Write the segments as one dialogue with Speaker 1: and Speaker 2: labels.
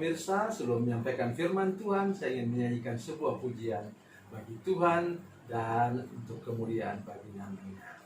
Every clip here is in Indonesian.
Speaker 1: pemirsa, sebelum menyampaikan firman Tuhan, saya ingin menyanyikan sebuah pujian bagi Tuhan dan untuk kemuliaan bagi nama-Nya.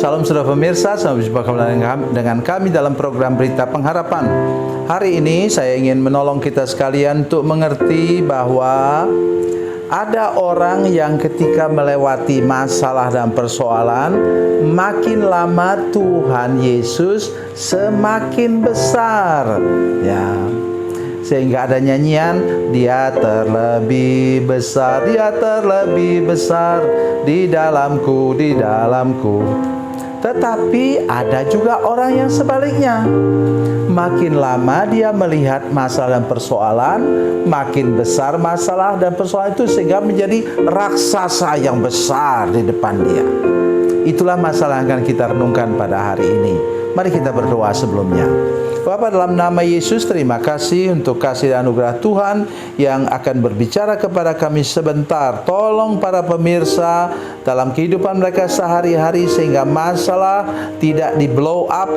Speaker 2: Salam saudara pemirsa, sampai jumpa kembali dengan kami dalam program Berita Pengharapan. Hari ini saya ingin menolong kita sekalian untuk mengerti bahwa ada orang yang ketika melewati masalah dan persoalan, makin lama Tuhan Yesus semakin besar. Ya. Sehingga ada nyanyian, Dia terlebih besar, Dia terlebih besar di dalamku, di dalamku. Tetapi ada juga orang yang sebaliknya. Makin lama dia melihat masalah dan persoalan, makin besar masalah dan persoalan itu sehingga menjadi raksasa yang besar di depan dia. Itulah masalah yang akan kita renungkan pada hari ini. Mari kita berdoa sebelumnya. Bapa, dalam nama Yesus, terima kasih untuk kasih dan anugerah Tuhan yang akan berbicara kepada kami sebentar. Tolong para pemirsa dalam kehidupan mereka sehari-hari sehingga masalah tidak di blow up,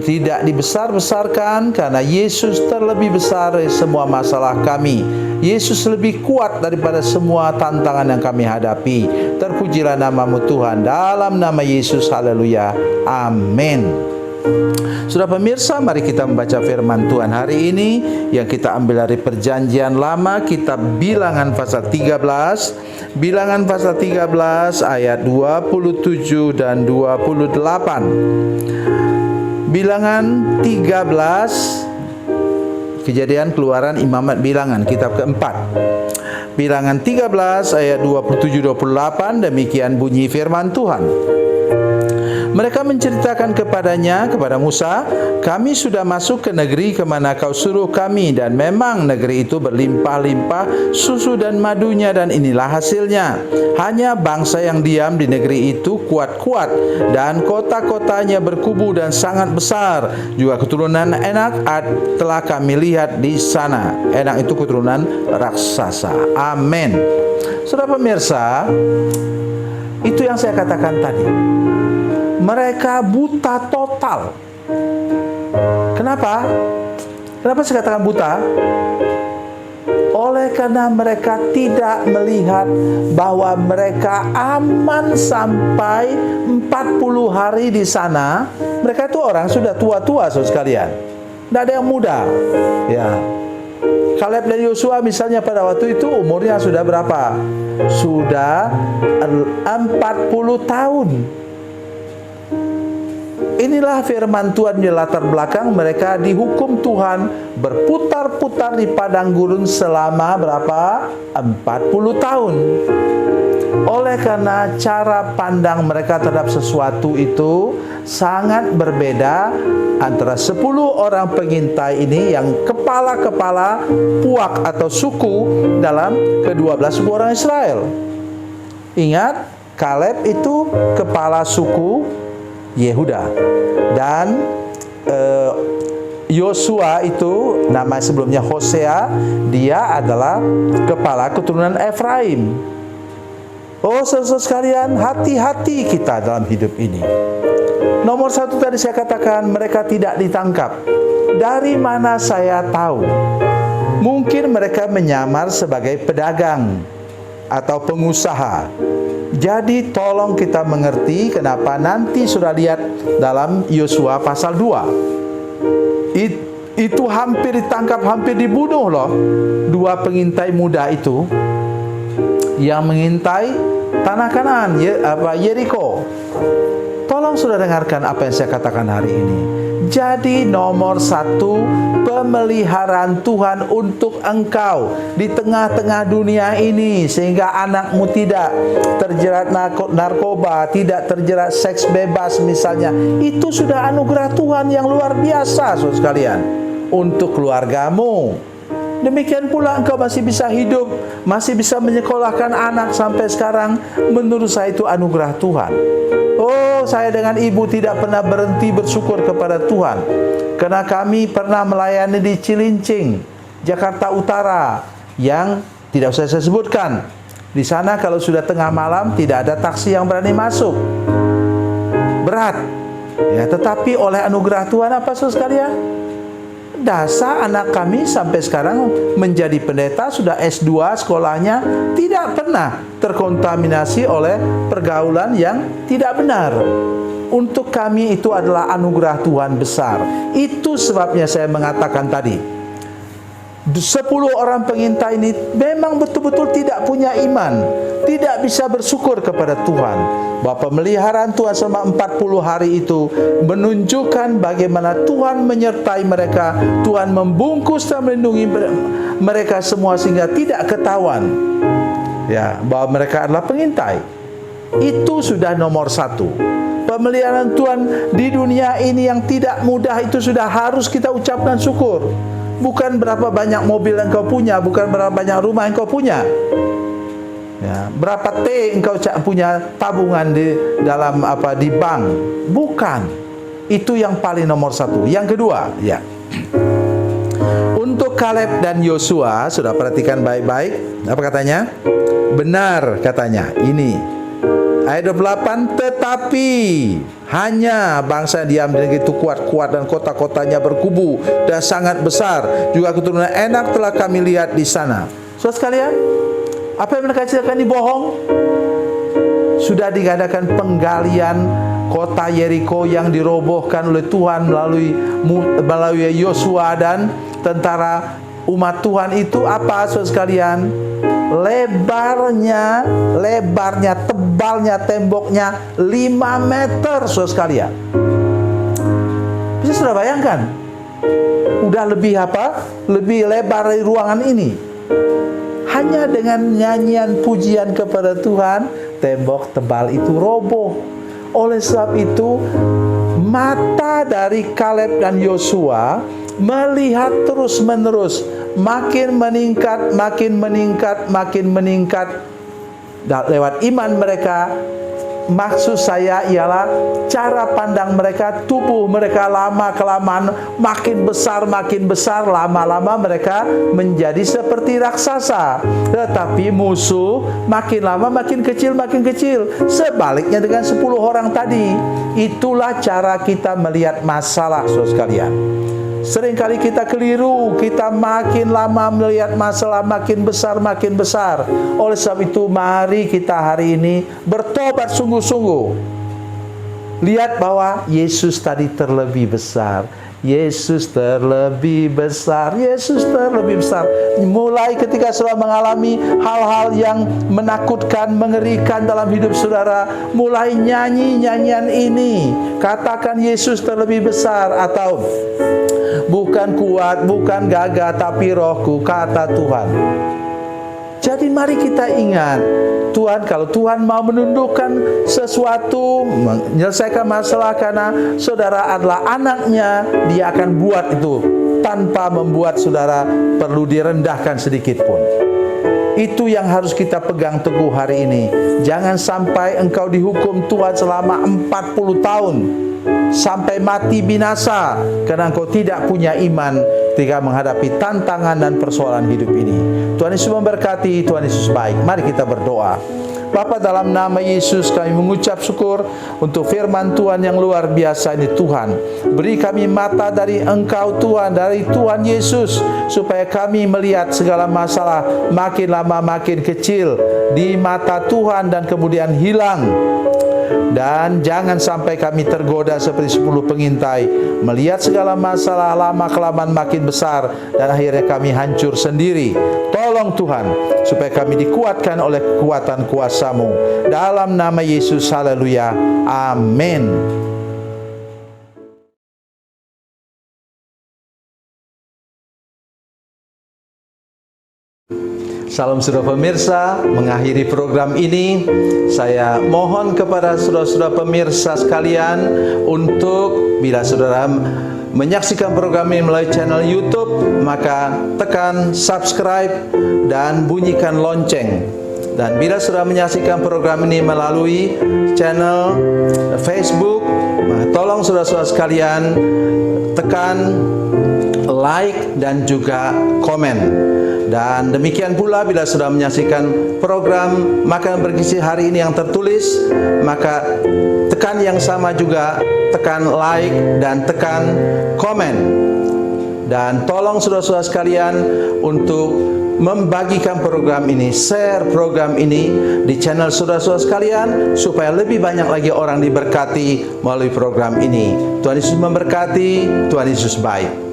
Speaker 2: tidak dibesar-besarkan, karena Yesus terlebih besar dari semua masalah kami. Yesus lebih kuat daripada semua tantangan yang kami hadapi. Terpujilah namamu Tuhan, dalam nama Yesus, haleluya, amin. Sudah pemirsa, mari kita membaca firman Tuhan hari ini yang kita ambil dari Perjanjian Lama, kitab Bilangan pasal 13. Bilangan pasal 13 ayat 27 dan 28. Bilangan 13, Kejadian, Keluaran, Imamat, Bilangan, kitab keempat. Bilangan 13 ayat 27-28, demikian bunyi firman Tuhan. Mereka menceritakan kepada Musa, kami sudah masuk ke negeri kemana kau suruh kami, dan memang negeri itu berlimpah-limpah susu dan madunya, dan inilah hasilnya. Hanya bangsa yang diam di negeri itu kuat-kuat, dan kota-kotanya berkubu dan sangat besar. Juga keturunan Enak telah kami lihat di sana. Enak itu keturunan raksasa. Amin. Saudara pemirsa, itu yang saya katakan tadi. Mereka buta total. Kenapa? Kenapa saya katakan buta? Oleh karena mereka tidak melihat bahwa mereka aman sampai 40 hari di sana. Mereka itu orang sudah tua-tua, saudara sekalian. Tidak ada yang muda. Ya. Kaleb dan Yosua misalnya pada waktu itu umurnya sudah berapa? Sudah 40 tahun. Inilah firman Tuhan di latar belakang mereka dihukum Tuhan berputar-putar di padang gurun selama berapa? 40 tahun. Oleh karena cara pandang mereka terhadap sesuatu itu sangat berbeda antara 10 orang pengintai ini yang kepala-kepala puak atau suku dalam ke-12 suku orang Israel. Ingat, Kaleb itu kepala suku Yehuda, dan Yosua itu nama sebelumnya Hosea, dia adalah kepala keturunan Efraim. Oh saudara sekalian, hati-hati kita dalam hidup ini. Nomor satu tadi saya katakan mereka tidak ditangkap. Dari mana saya tahu? Mungkin mereka menyamar sebagai pedagang atau pengusaha. Jadi tolong kita mengerti kenapa nanti sudah lihat dalam Yosua pasal 2. Itu hampir ditangkap, hampir dibunuh loh. 2 pengintai muda itu yang mengintai tanah Kanaan, Yeriko. Tolong sudah dengarkan apa yang saya katakan hari ini. Jadi nomor satu, pemeliharaan Tuhan untuk engkau di tengah-tengah dunia ini, sehingga anakmu tidak terjerat narkoba, tidak terjerat seks bebas misalnya. Itu sudah anugerah Tuhan yang luar biasa, saudara sekalian, untuk keluargamu. Demikian pula engkau masih bisa hidup, masih bisa menyekolahkan anak sampai sekarang. Menurut saya itu anugerah Tuhan. Oh, saya dengan ibu tidak pernah berhenti bersyukur kepada Tuhan, karena kami pernah melayani di Cilincing, Jakarta Utara, yang tidak usah saya sebutkan. Di sana kalau sudah tengah malam tidak ada taksi yang berani masuk. Berat. Ya, tetapi oleh anugerah Tuhan apa saudara sekalian? Dasar anak kami sampai sekarang menjadi pendeta, sudah S2 sekolahnya, tidak pernah terkontaminasi oleh pergaulan yang tidak benar. Untuk kami itu adalah anugerah Tuhan besar. Itu sebabnya saya mengatakan tadi, 10 orang pengintai ini memang betul-betul tidak punya iman, tidak bisa bersyukur kepada Tuhan. Bahwa pemeliharaan Tuhan selama 40 hari itu menunjukkan bagaimana Tuhan menyertai mereka. Tuhan membungkus dan melindungi mereka semua sehingga tidak ketahuan, ya, bahwa mereka adalah pengintai. Itu sudah nomor satu. Pemeliharaan Tuhan di dunia ini yang tidak mudah itu sudah harus kita ucapkan syukur. Bukan berapa banyak mobil yang kau punya, bukan berapa banyak rumah yang kau punya, ya, berapa T engkau punya tabungan di dalam di bank. Bukan. Itu yang paling nomor satu. Yang kedua, ya, untuk Kaleb dan Yosua, sudah perhatikan baik-baik. Apa katanya? Benar katanya. Ini ayat 28, tetapi hanya bangsa yang diam di negeri itu kuat-kuat dan kota-kotanya berkubu dan sangat besar. Juga keturunan Enak telah kami lihat di sana. Saudara sekalian, apa yang mereka ceritakan ini bohong? Sudah diadakan penggalian kota Yeriko yang dirobohkan oleh Tuhan melalui Yosua dan tentara umat Tuhan itu apa, saudara sekalian? Lebarnya, tebalnya temboknya 5 meter, saudara sekalian. Bisa sudah bayangkan? Udah lebih lebih lebar dari ruangan ini. Hanya dengan nyanyian pujian kepada Tuhan, tembok tebal itu roboh. Oleh sebab itu, mata dari Kaleb dan Yosua melihat terus-menerus, makin meningkat, makin meningkat, makin meningkat. Dan lewat iman mereka, maksud saya ialah cara pandang mereka, tubuh mereka lama-kelamaan makin besar, lama-lama mereka menjadi seperti raksasa. Tetapi musuh makin lama makin kecil, sebaliknya dengan 10 orang tadi. Itulah cara kita melihat masalah, saudara sekalian. Seringkali kita keliru, kita makin lama melihat masalah makin besar. Oleh sebab itu, mari kita hari ini bertobat sungguh-sungguh. Lihat bahwa Yesus tadi terlebih besar. Yesus terlebih besar. Mulai ketika saudara mengalami hal-hal yang menakutkan, mengerikan dalam hidup saudara, mulai nyanyi nyanyian ini. Katakan Yesus terlebih besar, atau bukan kuat, bukan gagah, tapi rohku, kata Tuhan. Jadi mari kita ingat, Tuhan, kalau Tuhan mau menundukkan sesuatu, menyelesaikan masalah karena saudara adalah anaknya, Dia akan buat itu tanpa membuat saudara perlu direndahkan sedikit pun. Itu yang harus kita pegang teguh hari ini. Jangan sampai engkau dihukum Tuhan selama 40 tahun sampai mati binasa karena engkau tidak punya iman ketika menghadapi tantangan dan persoalan hidup ini. Tuhan Yesus memberkati, Tuhan Yesus baik. Mari kita berdoa. Bapa, dalam nama Yesus kami mengucap syukur untuk firman Tuhan yang luar biasa ini. Tuhan, beri kami mata dari Engkau Tuhan, dari Tuhan Yesus, supaya kami melihat segala masalah makin lama makin kecil di mata Tuhan dan kemudian hilang. Dan jangan sampai kami tergoda seperti 10 pengintai, melihat segala masalah lama-kelamaan makin besar dan akhirnya kami hancur sendiri. Tolong Tuhan, supaya kami dikuatkan oleh kekuatan kuasa-Mu. Dalam nama Yesus, haleluya, amin. Salam saudara pemirsa, mengakhiri program ini saya mohon kepada saudara-saudara pemirsa sekalian untuk bila saudara menyaksikan program ini melalui channel YouTube, maka tekan subscribe dan bunyikan lonceng. Dan bila saudara menyaksikan program ini melalui channel Facebook, maka tolong saudara-saudara sekalian tekan like dan juga komen. Dan demikian pula bila sudah menyaksikan program Makanan Bergizi hari ini yang tertulis, maka tekan yang sama juga, tekan like dan tekan komen. Dan tolong saudara-saudara sekalian untuk membagikan program ini, share program ini di channel saudara-saudara sekalian, supaya lebih banyak lagi orang diberkati melalui program ini. Tuhan Yesus memberkati, Tuhan Yesus baik.